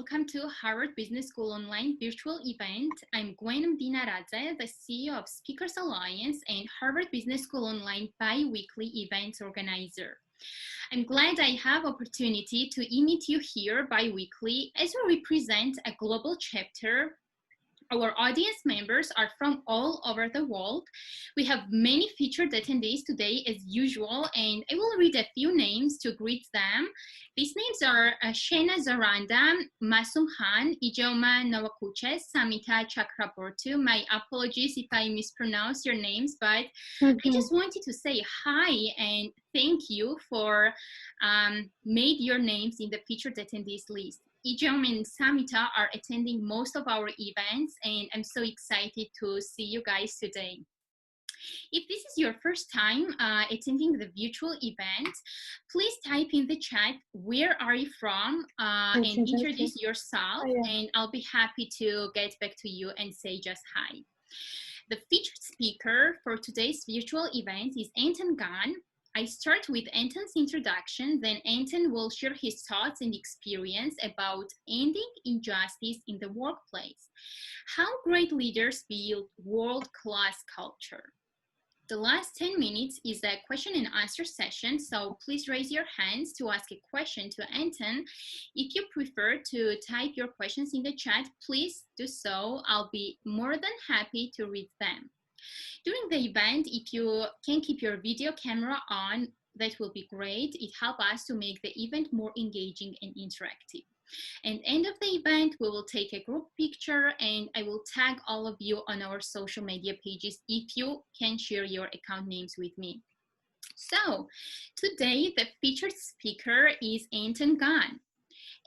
welcome to Harvard Business School Online virtual event. I'm Gwen Dinaradze, the CEO of Speakers Alliance and Harvard Business School Online bi-weekly events organizer. I'm glad I have opportunity to meet you here bi-weekly as we represent a global chapter. Our audience members are from all over the world. We have many featured attendees today as usual, and I will read a few names to greet them. These names are Shena Zaranda, Masum Khan, Ijoma Nawakuche, Samita Chakrabortu. My apologies if I mispronounce your names, but I just wanted to say hi and thank you for made your names in the featured attendees list. Ijom and Samita are attending most of our events, and I'm so excited to see you guys today. If this is your first time attending the virtual event, please type in the chat, where are you from, and introduce yourself, and I'll be happy to get back to you and say just hi. The featured speaker for today's virtual event is Anton Gunn. I start with Anton's introduction, then Anton will share his thoughts and experience about ending injustice in the workplace, how great leaders build world-class culture. The last 10 minutes is a question and answer session, so please raise your hands to ask a question to Anton. If you prefer to type your questions in the chat, please do so. I'll be more than happy to read them. During the event, if you can keep your video camera on, that will be great. It helps us to make the event more engaging and interactive. And end of the event, we will take a group picture and I will tag all of you on our social media pages if you can share your account names with me. So today, the featured speaker is Anton Gunn.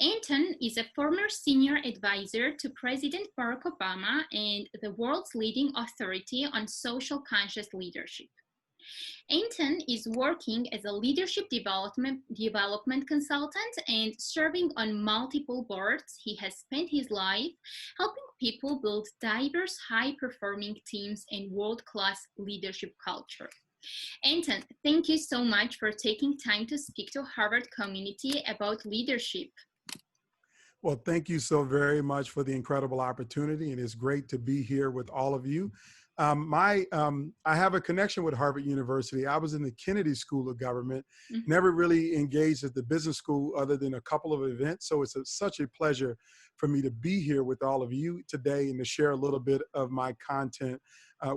Anton is a former senior advisor to President Barack Obama and the world's leading authority on social conscious leadership. Anton is working as a leadership development consultant and serving on multiple boards. He has spent his life helping people build diverse, high-performing teams and world-class leadership culture. Anton, thank you so much for taking time to speak to Harvard community about leadership. Well, thank you so very much for the incredible opportunity, and it's great to be here with all of you. I have a connection with Harvard University. I was in the Kennedy School of Government, never really engaged at the business school other than a couple of events. So it's such a pleasure for me to be here with all of you today and to share a little bit of my content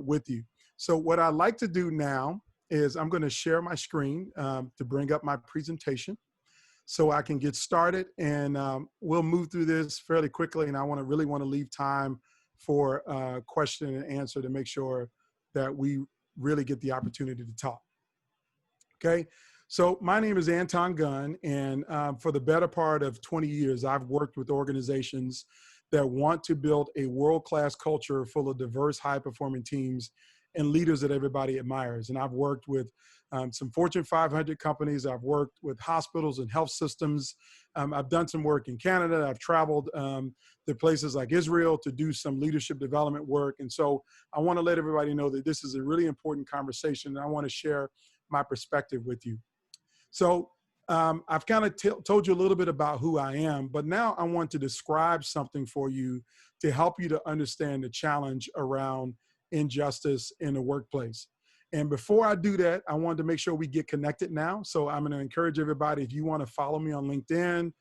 with you. So what I'd like to do now is I'm going to share my screen to bring up my presentation, so I can get started, and we'll move through this fairly quickly. And I really want to leave time for question and answer to make sure that we really get the opportunity to talk. Okay, so my name is Anton Gunn, and for the better part of 20 years, I've worked with organizations that want to build a world-class culture full of diverse, high-performing teams and leaders that everybody admires. And I've worked with some Fortune 500 companies. I've worked with hospitals and health systems. I've done some work in Canada. I've traveled to places like Israel to do some leadership development work. And so I want to let everybody know that this is a really important conversation, and I want to share my perspective with you. So I've kind of told you a little bit about who I am, but now I want to describe something for you to help you to understand the challenge around injustice in the workplace. And before I do that, I wanted to make sure we get connected now. So I'm going to encourage everybody, if you want to follow me on LinkedIn,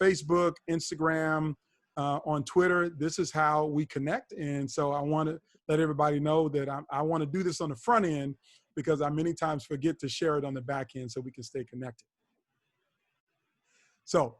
Facebook, Instagram, on Twitter, this is how we connect. And so I want to let everybody know that I want to do this on the front end because I many times forget to share it on the back end so we can stay connected. So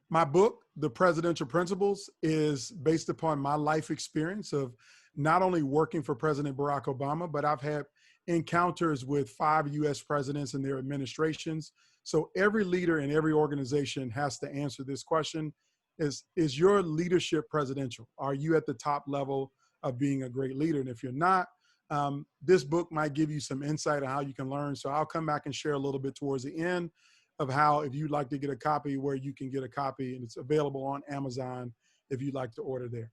my book, The Presidential Principles, is based upon my life experience of not only working for President Barack Obama, but I've had encounters with 5 US presidents and their administrations. So every leader in every organization has to answer this question. Is your leadership presidential? Are you at the top level of being a great leader? And if you're not, this book might give you some insight on how you can learn. So I'll come back and share a little bit towards the end of how, if you'd like to get a copy, where you can get a copy, and it's available on Amazon if you'd like to order there.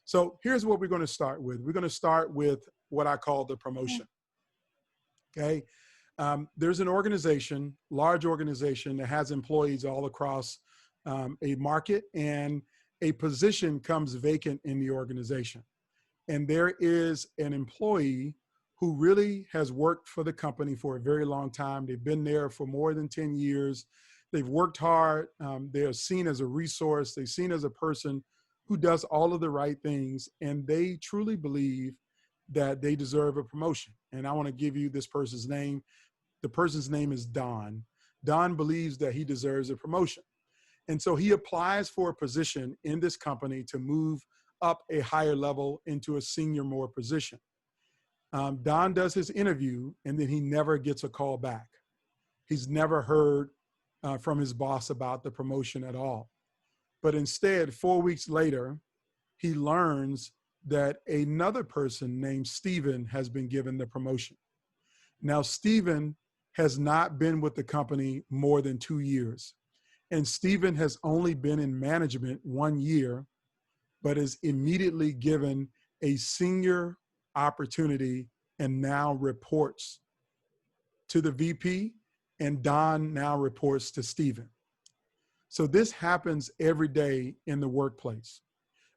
So here's what we're going to start with. We're going to start with what I call the promotion. Okay. There's an organization, large organization, that has employees all across a market, and a position comes vacant in the organization. And there is an employee who really has worked for the company for a very long time. They've been there for more than 10 years. They've worked hard. They're seen as a resource. They're seen as a person who does all of the right things. And they truly believe that they deserve a promotion. And I want to give you this person's name. The person's name is Don. Don believes that he deserves a promotion. And so he applies for a position in this company to move up a higher level into a senior more position. Don does his interview, and then he never gets a call back. He's never heard from his boss about the promotion at all. But instead, 4 weeks later, he learns that another person named Stephen has been given the promotion. Now, Stephen has not been with the company more than 2 years. And Stephen has only been in management 1 year, but is immediately given a senior opportunity and now reports to the VP, and Don now reports to Stephen. So this happens every day in the workplace,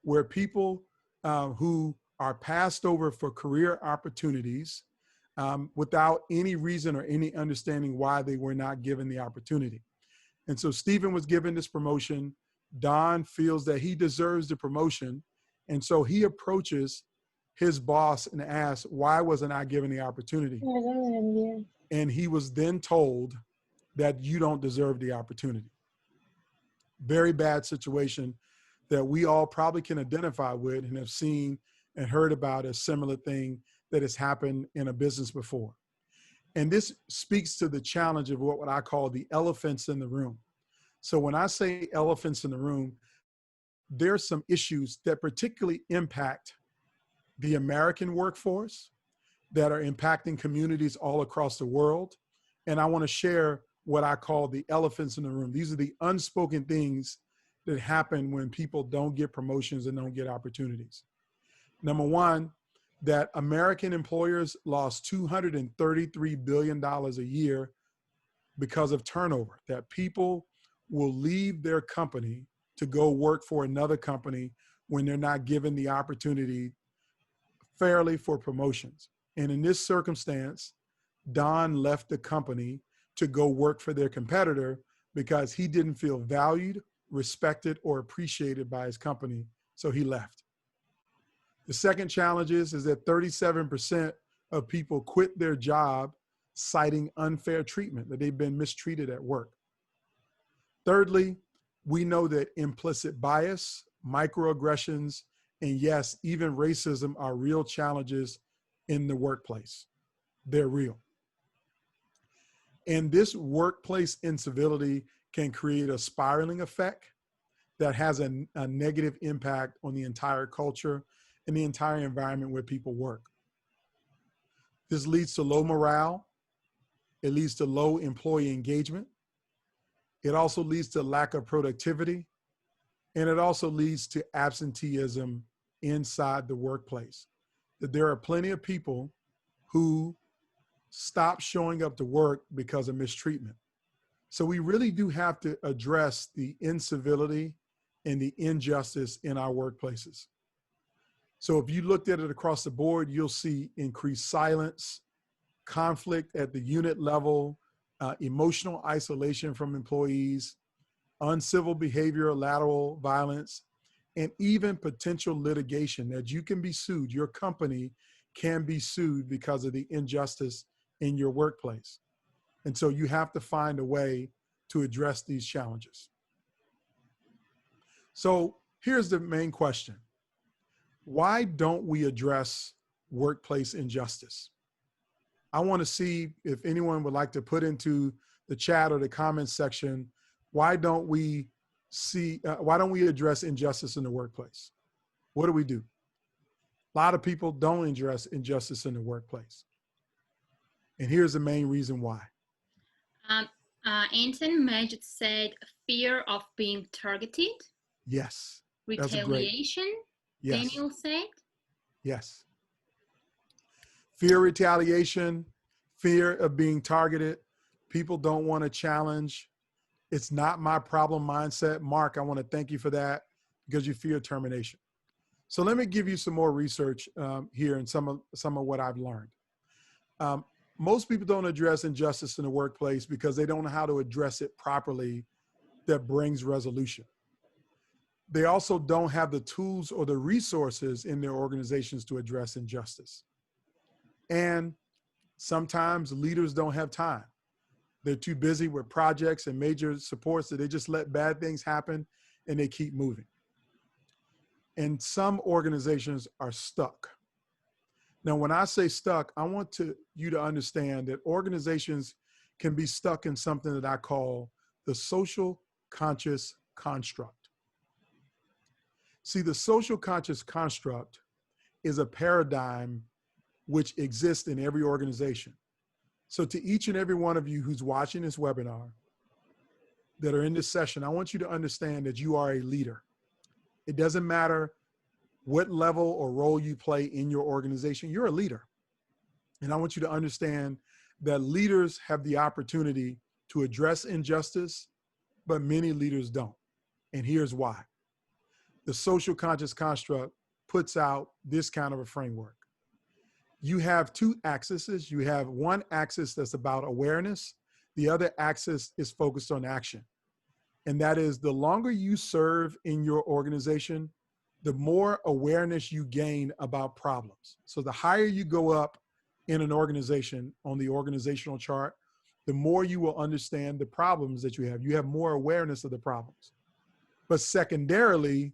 where people who are passed over for career opportunities without any reason or any understanding why they were not given the opportunity. And so Stephen was given this promotion. Don feels that he deserves the promotion. And so he approaches his boss and asks, why wasn't I given the opportunity? And he was then told that you don't deserve the opportunity. Very bad situation that we all probably can identify with and have seen and heard about a similar thing that has happened in a business before. And this speaks to the challenge of what I call the elephants in the room. So when I say elephants in the room, there are some issues that particularly impact the American workforce, that are impacting communities all across the world. And I want to share what I call the elephants in the room. These are the unspoken things that happen when people don't get promotions and don't get opportunities. Number one, that American employers lost $233 billion a year because of turnover, that people will leave their company to go work for another company when they're not given the opportunity fairly for promotions. And in this circumstance, Don left the company to go work for their competitor because he didn't feel valued, respected, or appreciated by his company, so he left. The second challenge is that 37% of people quit their job citing unfair treatment, that they've been mistreated at work. Thirdly, we know that implicit bias, microaggressions, and yes, even racism are real challenges in the workplace. They're real. And this workplace incivility can create a spiraling effect that has a negative impact on the entire culture and the entire environment where people work. This leads to low morale. It leads to low employee engagement. It also leads to lack of productivity. And it also leads to absenteeism inside the workplace. That there are plenty of people who stop showing up to work because of mistreatment. So we really do have to address the incivility and the injustice in our workplaces. So if you looked at it across the board, you'll see increased silence, conflict at the unit level, emotional isolation from employees, uncivil behavior, lateral violence, and even potential litigation that you can be sued. Your company can be sued because of the injustice in your workplace. And so you have to find a way to address these challenges. So here's the main question. Why don't we address workplace injustice? I want to see if anyone would like to put into the chat or the comments section, why don't we address injustice in the workplace? What do we do? A lot of people don't address injustice in the workplace. And here's the main reason why. Anton Majid said fear of being targeted. Yes. Retaliation, yes. Daniel said. Yes. Fear of retaliation, fear of being targeted. People don't want to challenge It's not my problem mindset. Mark, I want to thank you for that because you fear termination. So let me give you some more research here and some of what I've learned. Um, Most people don't address injustice in the workplace because they don't know how to address it properly that brings resolution. They also don't have the tools or the resources in their organizations to address injustice. And sometimes leaders don't have time. They're too busy with projects and major supports that they just let bad things happen and they keep moving. And some organizations are stuck. Now, when I say stuck, I want you to understand that organizations can be stuck in something that I call the social conscious construct. See, the social conscious construct is a paradigm which exists in every organization. So to each and every one of you who's watching this webinar that are in this session, I want you to understand that you are a leader. It doesn't matter what level or role you play in your organization, you're a leader. And I want you to understand that leaders have the opportunity to address injustice, but many leaders don't. And here's why. The social conscious construct puts out this kind of a framework. You have two axes. You have one axis that's about awareness. The other axis is focused on action. And that is, the longer you serve in your organization, the more awareness you gain about problems. So the higher you go up in an organization on the organizational chart, the more you will understand the problems that you have. You have more awareness of the problems. But secondarily,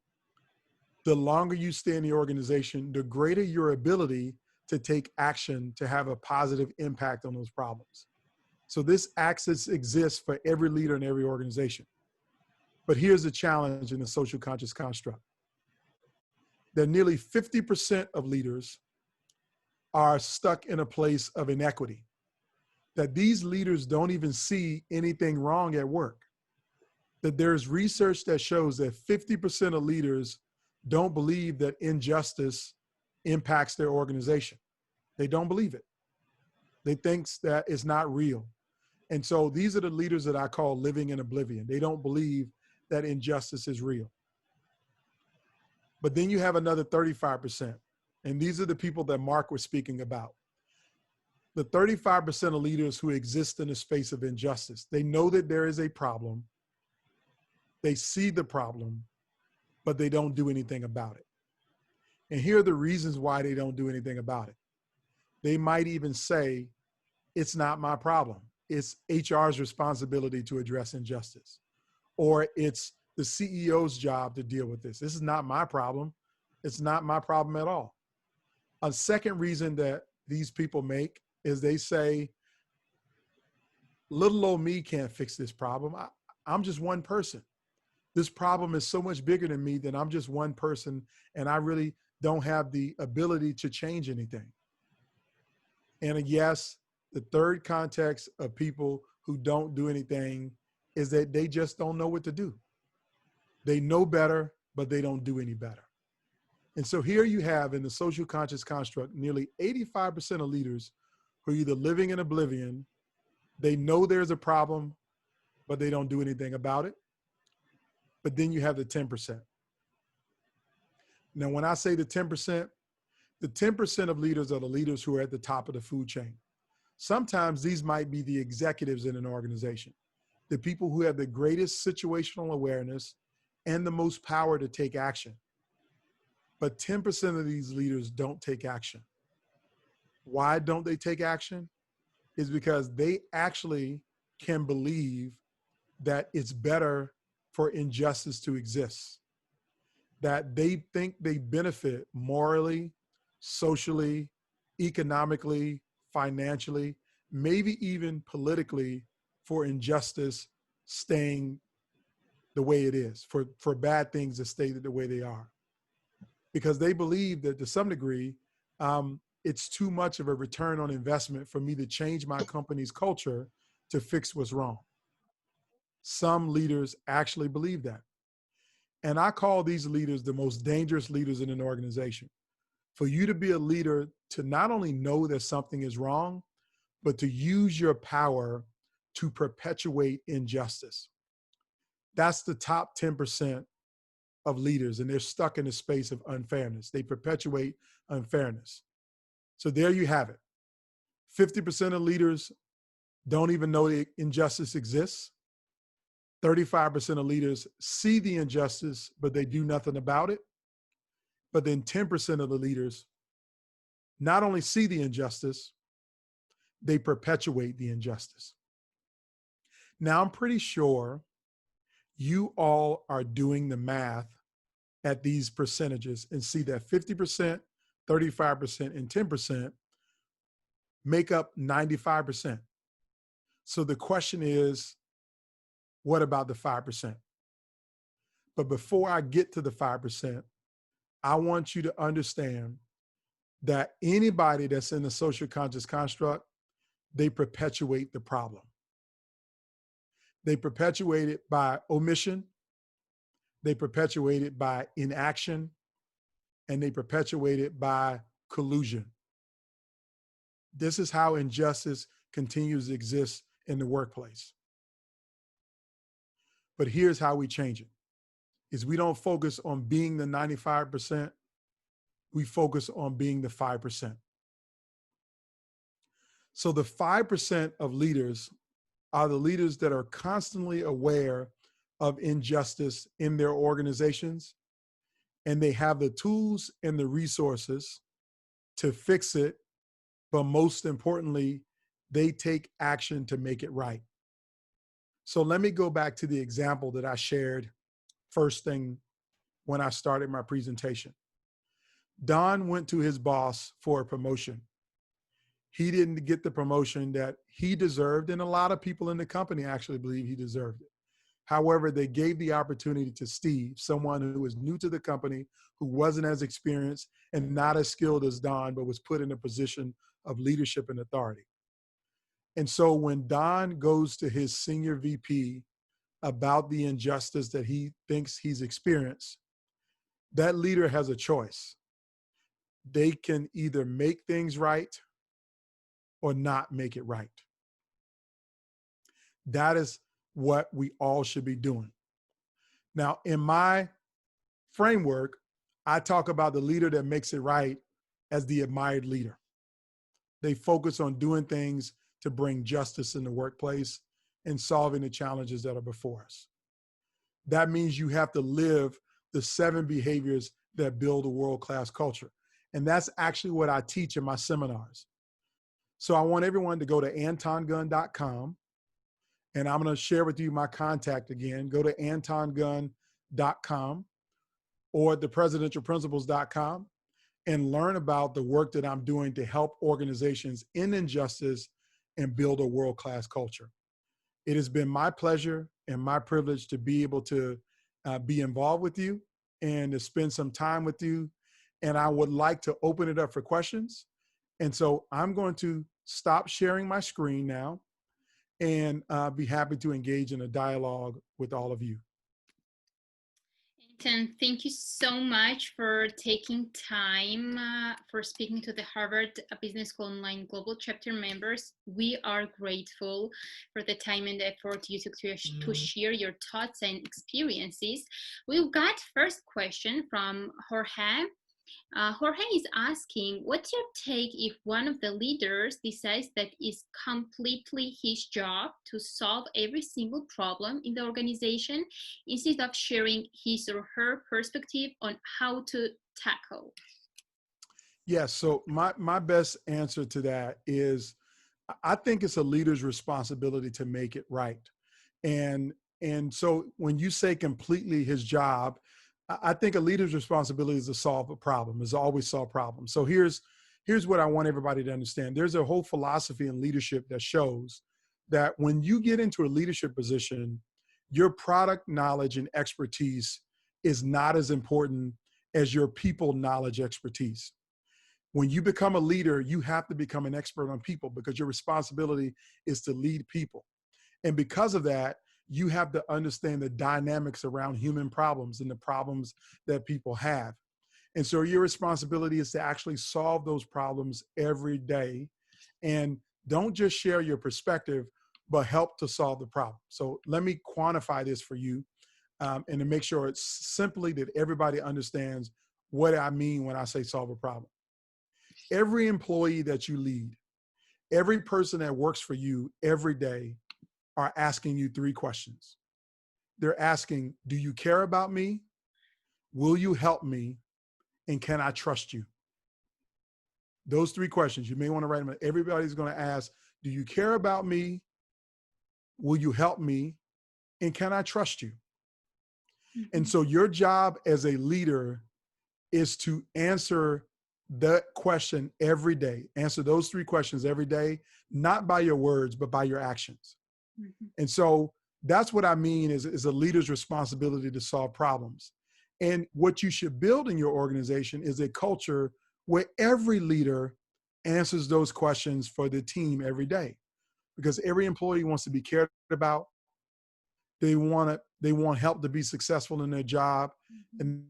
the longer you stay in the organization, the greater your ability to take action to have a positive impact on those problems. So this axis exists for every leader in every organization. But here's the challenge in the social conscious construct. That nearly 50% of leaders are stuck in a place of inequity. That these leaders don't even see anything wrong at work. That there's research that shows that 50% of leaders don't believe that injustice impacts their organization. They don't believe it. They think that it's not real. And so these are the leaders that I call living in oblivion. They don't believe that injustice is real. But then you have another 35%. And these are the people that Mark was speaking about. The 35% of leaders who exist in the space of injustice. They know that there is a problem. They see the problem, but they don't do anything about it. And here are the reasons why they don't do anything about it. They might even say, it's not my problem. It's HR's responsibility to address injustice. Or it's the CEO's job to deal with this. This is not my problem. It's not my problem at all. A second reason that these people make is they say, little old me can't fix this problem. I'm just one person. This problem is so much bigger than me that I'm just one person and I really don't have the ability to change anything. And yes, the third context of people who don't do anything is that they just don't know what to do. They know better, but they don't do any better. And so here you have in the social conscious construct, nearly 85% of leaders who are either living in oblivion, they know there's a problem, but they don't do anything about it. But then you have the 10%. Now, when I say the 10% of leaders are the leaders who are at the top of the food chain. Sometimes these might be the executives in an organization, the people who have the greatest situational awareness and the most power to take action. But 10% of these leaders don't take action. Why don't they take action? Is because they actually can believe that it's better for injustice to exist, that they think they benefit morally, socially, economically, financially, maybe even politically for injustice staying the way it is, for bad things to stay the way they are. Because they believe that to some degree, it's too much of a return on investment for me to change my company's culture to fix what's wrong. Some leaders actually believe that. And I call these leaders the most dangerous leaders in an organization. For you to be a leader, to not only know that something is wrong, but to use your power to perpetuate injustice. That's the top 10% of leaders, and they're stuck in a space of unfairness. They perpetuate unfairness. So there you have it. 50% of leaders don't even know the injustice exists. 35% of leaders see the injustice, but they do nothing about it. But then 10% of the leaders not only see the injustice, they perpetuate the injustice. Now, I'm pretty sure you all are doing the math at these percentages and see that 50%, 35%, and 10% make up 95%. So the question is, what about the 5%? But before I get to the 5%, I want you to understand that anybody that's in the social conscious construct, they perpetuate the problem. They perpetuate it by omission, they perpetuate it by inaction, and they perpetuate it by collusion. This is how injustice continues to exist in the workplace. But here's how we change it, is we don't focus on being the 95%, we focus on being the 5%. So the 5% of leaders are the leaders that are constantly aware of injustice in their organizations, and they have the tools and the resources to fix it, but most importantly, they take action to make it right. So let me go back to the example that I shared first thing when I started my presentation. Don went to his boss for a promotion. He didn't get the promotion that he deserved, and a lot of people in the company actually believe he deserved it. However, they gave the opportunity to Steve, someone who was new to the company, who wasn't as experienced and not as skilled as Don, but was put in a position of leadership and authority. And so when Don goes to his senior VP about the injustice that he thinks he's experienced, that leader has a choice. They can either make things right or not make it right. That is what we all should be doing. Now, in my framework, I talk about the leader that makes it right as the admired leader. They focus on doing things to bring justice in the workplace and solving the challenges that are before us. That means you have to live the 7 behaviors that build a world-class culture. And that's actually what I teach in my seminars. So I want everyone to go to antongunn.com, and I'm going to share with you my contact again. Go to antongunn.com or thepresidentialprinciples.com and learn about the work that I'm doing to help organizations in injustice and build a world-class culture. It has been my pleasure and my privilege to be able to be involved with you and to spend some time with you. And I would like to open it up for questions. And so I'm going to stop sharing my screen now and be happy to engage in a dialogue with all of you. Anton, thank you so much for taking time for speaking to the Harvard Business School Online Global Chapter members. We are grateful for the time and effort you took to share your thoughts and experiences. We've got first question from Jorge. Jorge is asking, what's your take if one of the leaders decides that it's completely his job to solve every single problem in the organization instead of sharing his or her perspective on how to tackle? Yes, so my best answer to that is I think it's a leader's responsibility to make it right. And so when you say completely his job, I think a leader's responsibility is to solve a problem, is always solve problems. So here's what I want everybody to understand. There's a whole philosophy in leadership that shows that when you get into a leadership position, your product knowledge and expertise is not as important as your people knowledge expertise. When you become a leader, you have to become an expert on people because your responsibility is to lead people. And because of that, you have to understand the dynamics around human problems and the problems that people have. And so your responsibility is to actually solve those problems every day. And don't just share your perspective, but help to solve the problem. So let me quantify this for you. and to make sure it's simply that everybody understands what I mean when I say solve a problem. Every employee that you lead, every person that works for you every day are asking you three questions. They're asking, do you care about me? Will you help me? And can I trust you? Those three questions, you may want to write them. Everybody's going to ask, do you care about me? Will you help me? And can I trust you? Mm-hmm. And so your job as a leader is to answer that question every day. Answer those three questions every day, not by your words, but by your actions. Mm-hmm. And so that's what I mean is a leader's responsibility to solve problems. And what you should build in your organization is a culture where every leader answers those questions for the team every day, because every employee wants to be cared about. They want help to be successful in their job, and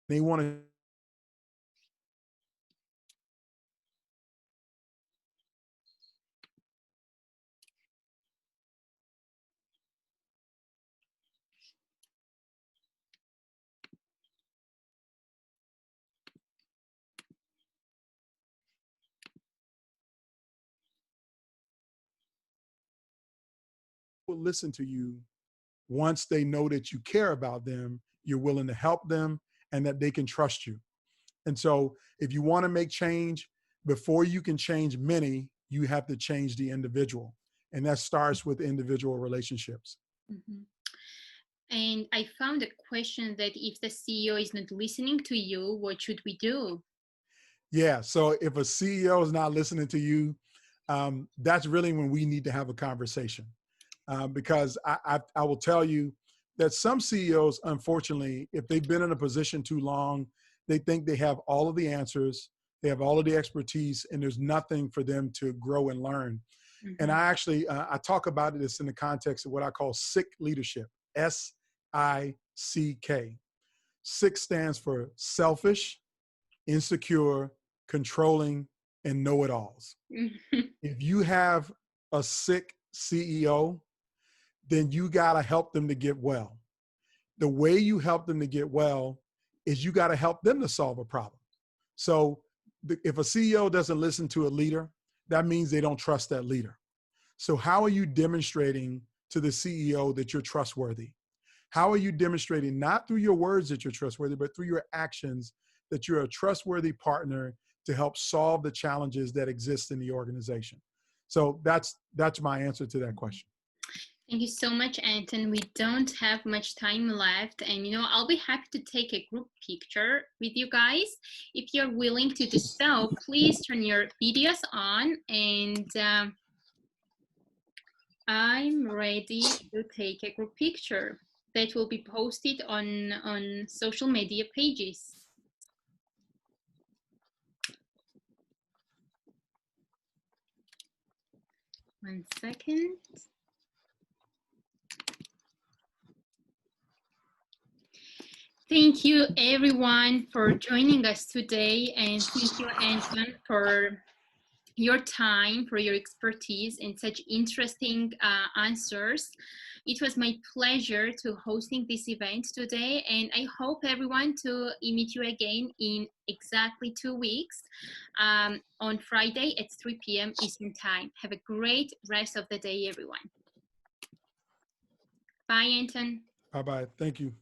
they want to will listen to you once they know that you care about them, you're willing to help them, and that they can trust you. And so if you want to make change, before you can change many, you have to change the individual. And that starts with individual relationships. Mm-hmm. And I found a question that if the CEO is not listening to you, what should we do? Yeah, so if a CEO is not listening to you, that's really when we need to have a conversation. Because I will tell you that some CEOs, unfortunately, if they've been in a position too long, they think they have all of the answers, they have all of the expertise, and there's nothing for them to grow and learn. Mm-hmm. And I actually, I talk about this in the context of what I call sick leadership, SICK. Sick stands for selfish, insecure, controlling, and know-it-alls. If you have a sick CEO, then you got to help them to get well. The way you help them to get well is you got to help them to solve a problem. So if a CEO doesn't listen to a leader, that means they don't trust that leader. So how are you demonstrating to the CEO that you're trustworthy? How are you demonstrating, not through your words that you're trustworthy, but through your actions, that you're a trustworthy partner to help solve the challenges that exist in the organization? So that's my answer to that question. Thank you so much, Anton. We don't have much time left, and I'll be happy to take a group picture with you guys. If you're willing to do so, please turn your videos on, and I'm ready to take a group picture that will be posted on social media pages. One second. Thank you, everyone, for joining us today, and thank you, Anton, for your time, for your expertise, and such interesting answers. It was my pleasure to hosting this event today, and I hope everyone to meet you again in exactly 2 weeks on Friday at 3 p.m. Eastern Time. Have a great rest of the day, everyone. Bye, Anton. Bye-bye. Thank you.